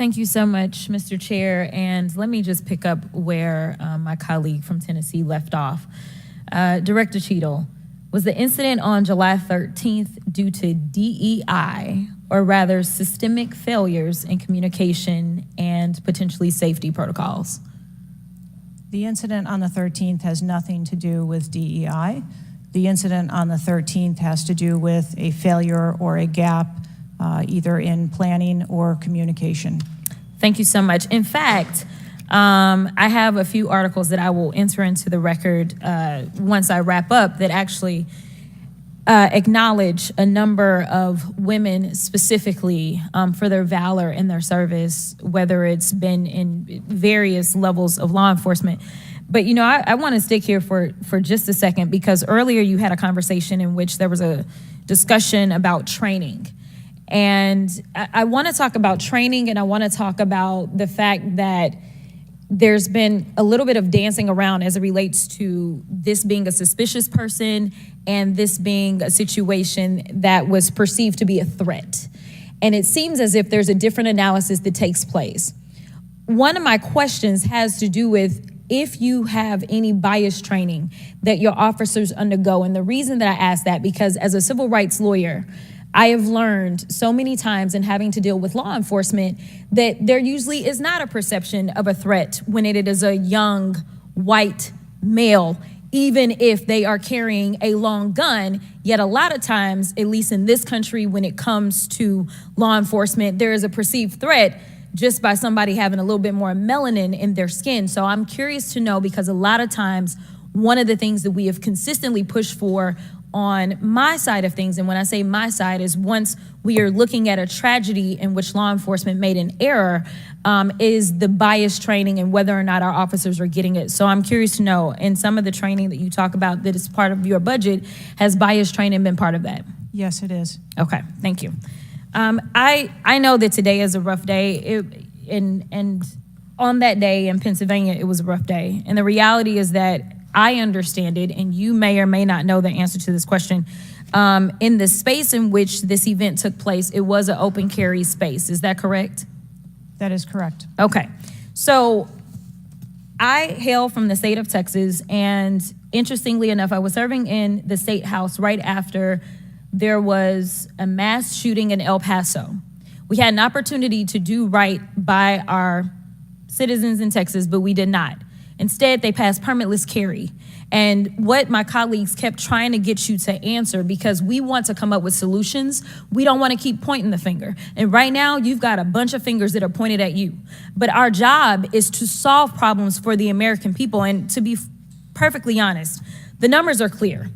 Thank you so much, Mr. Chair. And let me just pick up where my colleague from Tennessee left off. Director Cheatle, was the incident on July 13th due to DEI, or rather systemic failures in communication and potentially safety protocols? The incident on the 13th has nothing to do with DEI. The incident on the 13th has to do with a failure or a gap either in planning or communication. Thank you so much. In fact, I have a few articles that I will enter into the record once I wrap up that actually acknowledge a number of women specifically for their valor and their service, whether it's been in various levels of law enforcement. But, you know, I want to stick here for just a second, because earlier you had a conversation in which there was a discussion about training. And I want to talk about training, and I want to talk about the fact that there's been a little bit of dancing around as it relates to this being a suspicious person and this being a situation that was perceived to be a threat. And it seems as if there's a different analysis that takes place. One of my questions has to do with if you have any bias training that your officers undergo. And the reason that I ask that, because as a civil rights lawyer, I have learned so many times in having to deal with law enforcement that there usually is not a perception of a threat when it is a young white male, even if they are carrying a long gun. Yet a lot of times, at least in this country, when it comes to law enforcement, there is a perceived threat just by somebody having a little bit more melanin in their skin. So I'm curious to know, because a lot of times, one of the things that we have consistently pushed for on my side of things, and when I say my side, is once we are looking at a tragedy in which law enforcement made an error, is the bias training and whether or not our officers are getting it. So I'm curious to know, in some of the training that you talk about that is part of your budget, has bias training been part of that? Yes, it is. Okay, thank you. I know that today is a rough day, and on that day in Pennsylvania, it was a rough day. And the reality is that I understand it, and you may or may not know the answer to this question. In the space in which this event took place, it was an open carry space. Is that correct? That is correct. Okay. So I hail from the state of Texas, and interestingly enough, I was serving in the state house right after there was a mass shooting in El Paso. We had an opportunity to do right by our citizens in Texas, but we did not. Instead, they passed permitless carry. And what my colleagues kept trying to get you to answer, because we want to come up with solutions, we don't want to keep pointing the finger. And right now, you've got a bunch of fingers that are pointed at you. But our job is to solve problems for the American people. And to be perfectly honest, the numbers are clear.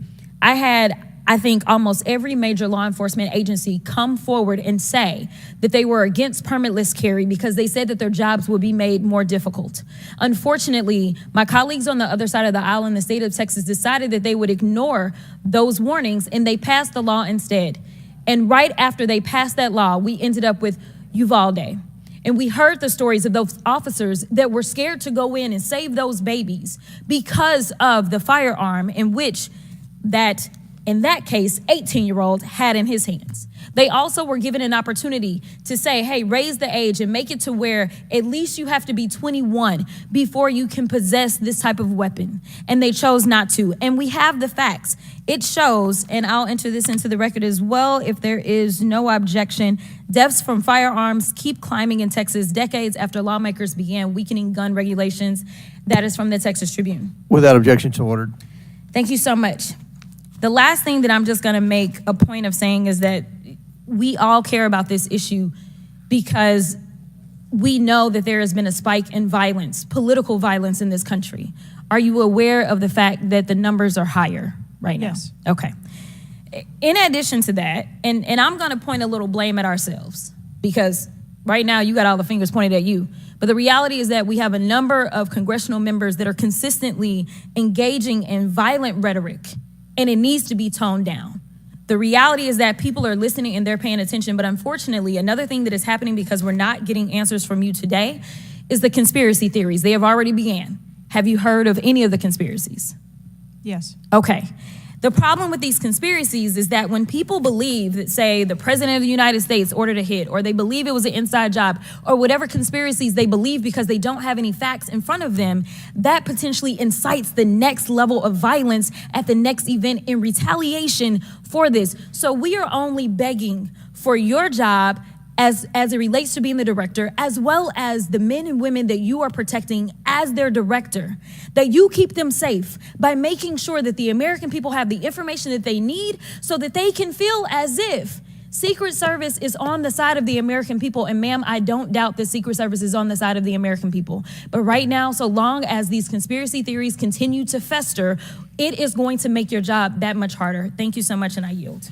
I think almost every major law enforcement agency come forward and say that they were against permitless carry because they said that their jobs would be made more difficult. Unfortunately, my colleagues on the other side of the aisle in the state of Texas decided that they would ignore those warnings, and they passed the law instead. And right after they passed that law, we ended up with Uvalde. And we heard the stories of those officers that were scared to go in and save those babies because of the firearm in which that, in that case, 18-year-old had in his hands. They also were given an opportunity to say, hey, raise the age and make it to where at least you have to be 21 before you can possess this type of weapon. And they chose not to. And we have the facts. It shows, and I'll enter this into the record as well if there is no objection, deaths from firearms keep climbing in Texas decades after lawmakers began weakening gun regulations. That is from the Texas Tribune. Without objection, so ordered. Thank you so much. The last thing that I'm just going to make a point of saying is that we all care about this issue because we know that there has been a spike in violence, political violence in this country. Are you aware of the fact that the numbers are higher right now? Yes. Okay. In addition to that, and I'm going to point a little blame at ourselves, because right now you got all the fingers pointed at you. But the reality is that we have a number of congressional members that are consistently engaging in violent rhetoric, and it needs to be toned down. The reality is that people are listening and they're paying attention, but unfortunately, another thing that is happening because we're not getting answers from you today is the conspiracy theories. They have already began. Have you heard of any of the conspiracies? Yes. Okay. The problem with these conspiracies is that when people believe that, say, the president of the United States ordered a hit, or they believe it was an inside job, or whatever conspiracies they believe because they don't have any facts in front of them, that potentially incites the next level of violence at the next event in retaliation for this. So we are only begging for your job as it relates to being the director, as well as the men and women that you are protecting as their director, that you keep them safe by making sure that the American people have the information that they need so that they can feel as if Secret Service is on the side of the American people. And ma'am, I don't doubt that Secret Service is on the side of the American people. But right now, so long as these conspiracy theories continue to fester, it is going to make your job that much harder. Thank you so much, and I yield.